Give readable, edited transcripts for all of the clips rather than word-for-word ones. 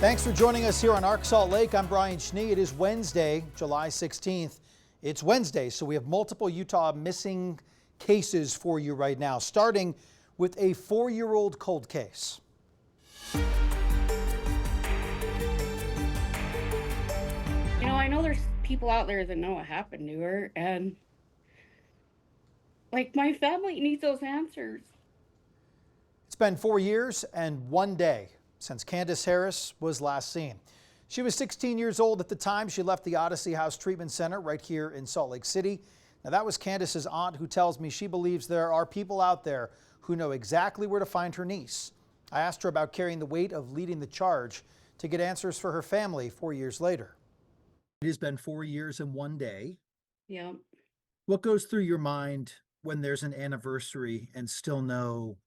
Thanks for joining us here on Arc Salt Lake. I'm Brian Schnee. It is Wednesday, July 16th. It's Wednesday, so we have multiple Utah missing cases for you right now, starting with a 4-year-old cold case. You know, I know there's people out there that know what happened to her, and like my family needs those answers. It's been 4 years and 1 day since Candace Harris was last seen. She was 16 years old at the time she left the Odyssey House Treatment Center right here in Salt Lake City. Now, that was Candace's aunt, who tells me she believes there are people out there who know exactly where to find her niece. I asked her about carrying the weight of leading the charge to get answers for her family 4 years later. It has been 4 years and 1 day. Yeah. What goes through your mind when there's an anniversary and still no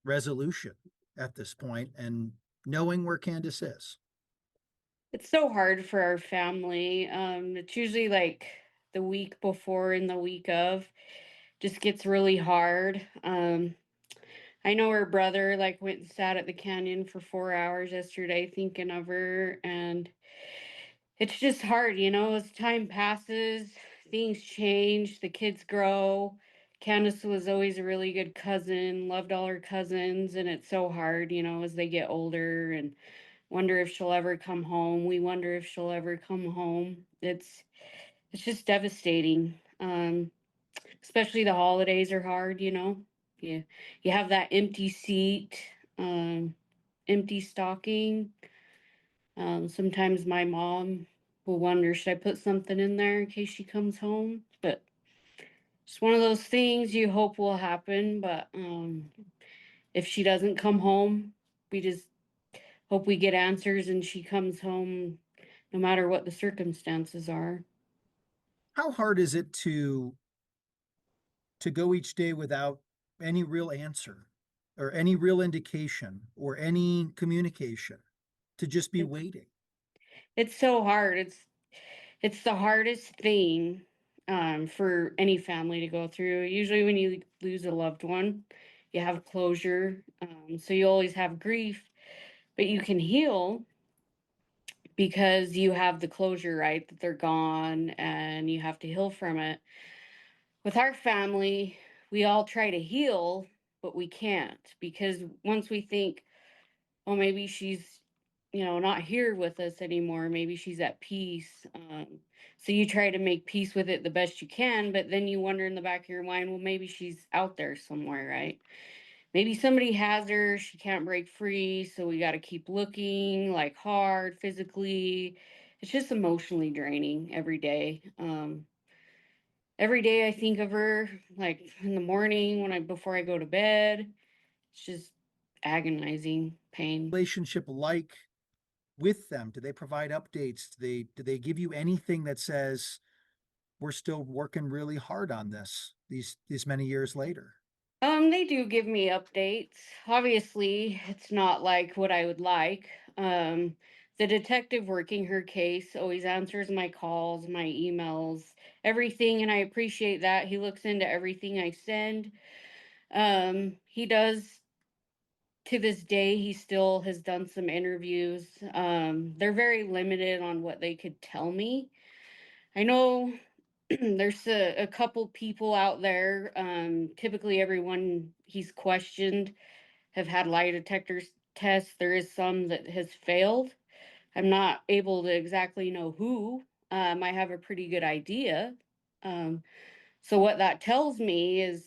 resolution at this point, and knowing where Candace is? It's so hard for our family. It's usually like the week before and the week of just gets really hard. I know her brother like went and sat at the canyon for 4 hours yesterday thinking of her, and it's just hard, you know, as time passes, things change, the kids grow. Candace was always a really good cousin, loved all her cousins, and it's so hard, you know, as they get older and wonder if she'll ever come home. We wonder if she'll ever come home. It's just devastating. Especially the holidays are hard, you know. You have that empty seat, empty stocking. Sometimes my mom will wonder, should I put something in there in case she comes home? But it's one of those things you hope will happen. But if she doesn't come home, we just hope we get answers and she comes home no matter what the circumstances are. How hard is it to go each day without any real answer or any real indication or any communication, to just be waiting? It's so hard. It's the hardest thing for any family to go through. Usually when you lose a loved one, you have closure. So you always have grief, but you can heal because you have the closure, right? That they're gone and you have to heal from it. With our family, we all try to heal, but we can't, because once we think, oh, maybe she's, you know, not here with us anymore, maybe she's at peace. So you try to make peace with it the best you can, but then you wonder in the back of your mind, well, maybe she's out there somewhere, right? Maybe somebody has her, she can't break free, so we got to keep looking like hard physically. It's just emotionally draining every day. Every day I think of her, like in the morning before I go to bed. It's just agonizing pain. Relationship like with them? Do they provide updates? Do they give you anything that says we're still working really hard on this these many years later? They do give me updates. Obviously, it's not like what I would like. The detective working her case always answers my calls, my emails, everything, and I appreciate that. He looks into everything I send. He does to this day. He still has done some interviews. They're very limited on what they could tell me. I know there's a couple people out there. Typically, everyone he's questioned have had lie detectors tests. There is some that has failed. I'm not able to exactly know who. I have a pretty good idea. Um, so what that tells me is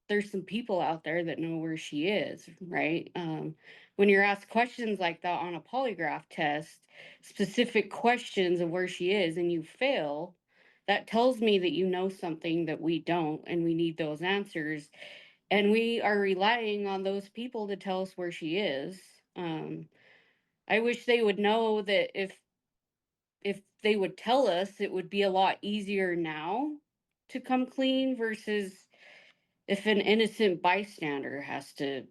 there's some people out there that know where she is, right? When you're asked questions like that on a polygraph test, specific questions of where she is, and you fail, that tells me that you know something that we don't, and we need those answers. And we are relying on those people to tell us where she is. I wish they would know that if they would tell us, it would be a lot easier now to come clean versus if an innocent bystander has to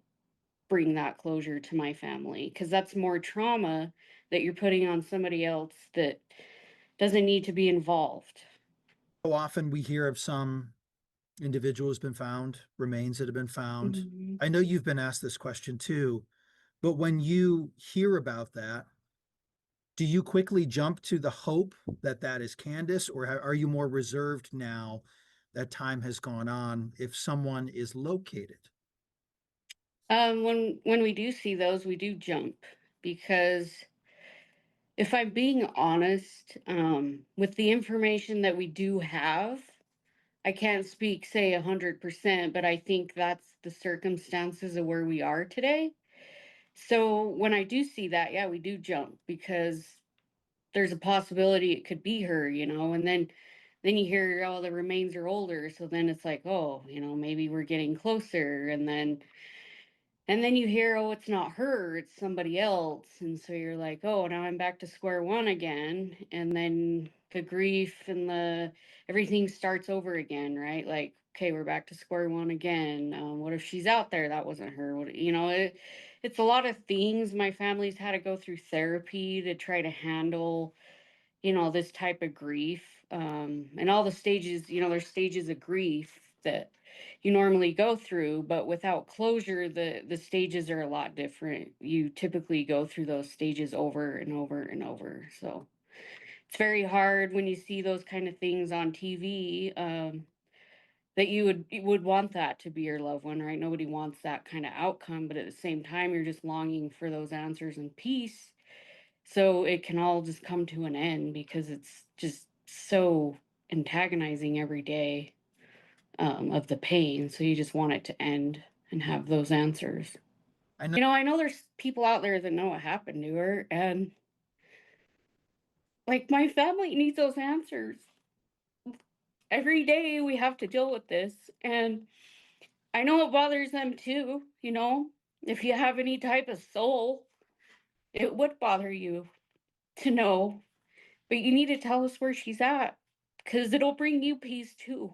bring that closure to my family, because that's more trauma that you're putting on somebody else that doesn't need to be involved. So often we hear of some individual who's been found, remains that have been found. Mhm. I know you've been asked this question too, but when you hear about that, Do you quickly jump to the hope that that is Candace, or are you more reserved now that time has gone on if someone is located? When we do see those, we do jump because if I'm being honest, with the information that we do have, I can't speak, say, 100%, but I think that's the circumstances of where we are today. So when I do see that, yeah, we do jump because there's a possibility it could be her, and then you hear, oh, the remains are older, so then it's like, oh, maybe we're getting closer, and then you hear, oh, it's not her, it's somebody else. And so you're like, oh, now I'm back to square one again. And then the grief and everything starts over again, right? Like, okay, we're back to square one again. What if she's out there? That wasn't her. It's a lot of things. My family's had to go through therapy to try to handle this type of grief, and all the stages. There's stages of grief that you normally go through, but without closure, the stages are a lot different. You typically go through those stages over and over and over. So it's very hard when you see those kind of things on TV, that you would want that to be your loved one, right? Nobody wants that kind of outcome, but at the same time, you're just longing for those answers and peace, so it can all just come to an end because it's just so antagonizing every day, of the pain. So you just want it to end and have those answers. I know. I know there's people out there that know what happened to her, and like my family needs those answers. Every day we have to deal with this, and I know it bothers them too. If you have any type of soul, it would bother you to know. But you need to tell us where she's at, because it'll bring you peace too,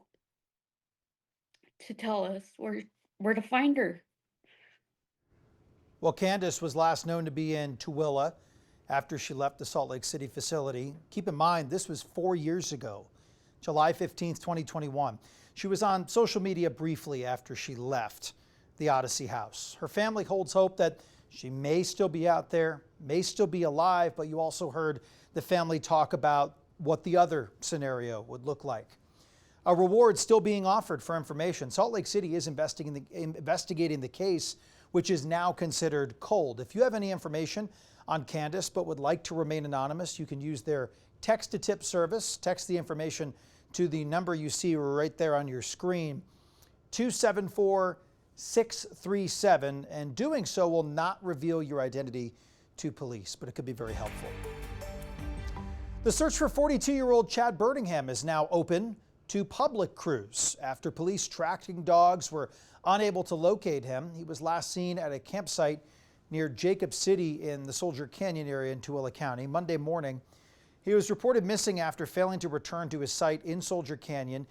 to tell us where to find her. Well, Candace was last known to be in Tooele after she left the Salt Lake City facility. Keep in mind, this was 4 years ago, July 15th, 2021. She was on social media briefly after she left the Odyssey house. Her family holds hope that she may still be out there, may still be alive, but you also heard the family talk about what the other scenario would look like. A reward still being offered for information. Salt Lake City is investigating the case, which is now considered cold. If you have any information on Candace but would like to remain anonymous, you can use their text-to-tip service. Text the information to the number you see right there on your screen, 274-637, and doing so will not reveal your identity to police, but it could be very helpful. The search for 42-year-old Chad Biringham is now open to public crews after police tracking dogs were unable to locate him. He was last seen at a campsite near Jacob City in the Soldier Canyon area in Tooele County Monday morning. He was reported missing after failing to return to his site in Soldier Canyon.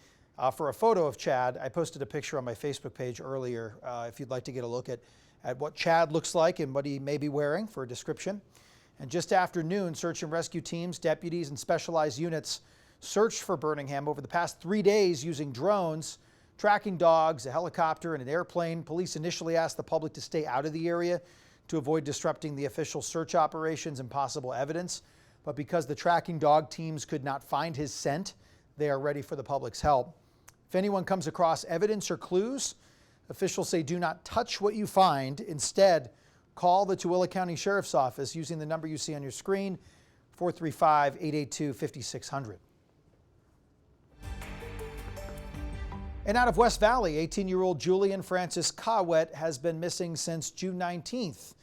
For a photo of Chad, I posted a picture on my Facebook page earlier if you'd like to get a look at what Chad looks like and what he may be wearing for a description. And just after noon, search and rescue teams, deputies, and specialized units searched for Biringham over the past 3 days using drones, tracking dogs, a helicopter, and an airplane. Police initially asked the public to stay out of the area to avoid disrupting the official search operations and possible evidence. But because the tracking dog teams could not find his scent, they are ready for the public's help. If anyone comes across evidence or clues, officials say do not touch what you find. Instead, call the Tooele County Sheriff's Office using the number you see on your screen, 435-882-5600. And out of West Valley, 18-year-old Julian Francis Kawet has been missing since June 19th,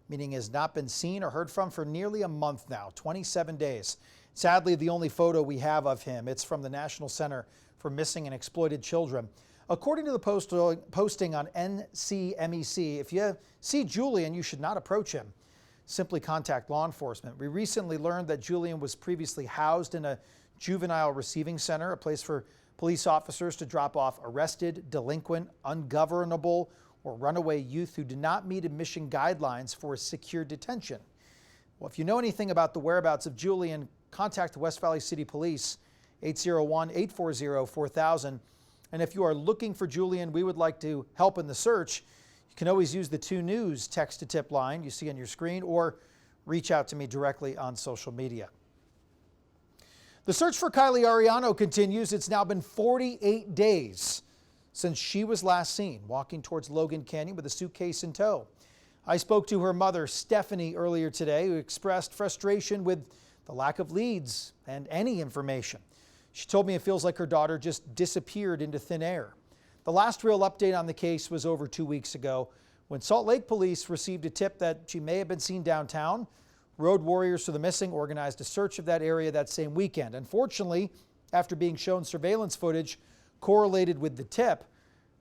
meaning has not been seen or heard from for nearly a month now, 27 days. Sadly, the only photo we have of him, it's from the National Center for Missing and Exploited Children. According to the posting on NCMEC, if you see Julian, you should not approach him. Simply contact law enforcement. We recently learned that Julian was previously housed in a juvenile receiving center, a place for police officers to drop off arrested, delinquent, ungovernable, or runaway youth who do not meet admission guidelines for secure detention. Well, if you know anything about the whereabouts of Julian, contact the West Valley City Police, 801-840-4000. And if you are looking for Julian, we would like to help in the search. You can always use the 2 News text-to-tip line you see on your screen, or reach out to me directly on social media. The search for Kylie Ariano continues. It's now been 48 days since she was last seen walking towards Logan Canyon with a suitcase in tow. I spoke to her mother, Stephanie, earlier today, who expressed frustration with the lack of leads and any information. She told me it feels like her daughter just disappeared into thin air. The last real update on the case was over 2 weeks ago when Salt Lake police received a tip that she may have been seen downtown. Road Warriors for the Missing organized a search of that area that same weekend. Unfortunately, after being shown surveillance footage correlated with the tip,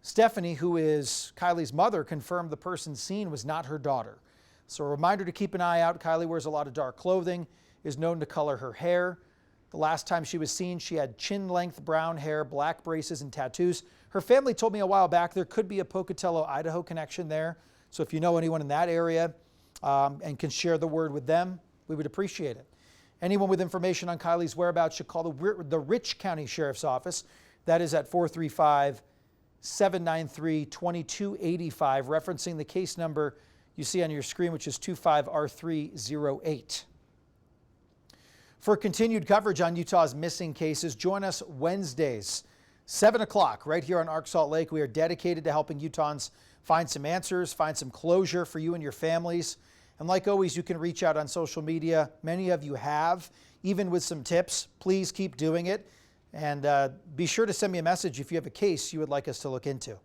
Stephanie, who is Kylie's mother, confirmed the person seen was not her daughter. So a reminder to keep an eye out. Kylie wears a lot of dark clothing, is known to color her hair. The last time she was seen, she had chin-length brown hair, black braces, and tattoos. Her family told me a while back there could be a Pocatello, Idaho connection there. So if you know anyone in that area, and can share the word with them, we would appreciate it. Anyone with information on Kylie's whereabouts should call the Rich County Sheriff's Office. That is at 435-793-2285, referencing the case number you see on your screen, which is 25R308. For continued coverage on Utah's missing cases, join us Wednesdays, 7 o'clock, right here on Arc Salt Lake. We are dedicated to helping Utahns find some answers, find some closure for you and your families. And like always, you can reach out on social media. Many of you have, even with some tips. Please keep doing it. And be sure to send me a message if you have a case you would like us to look into.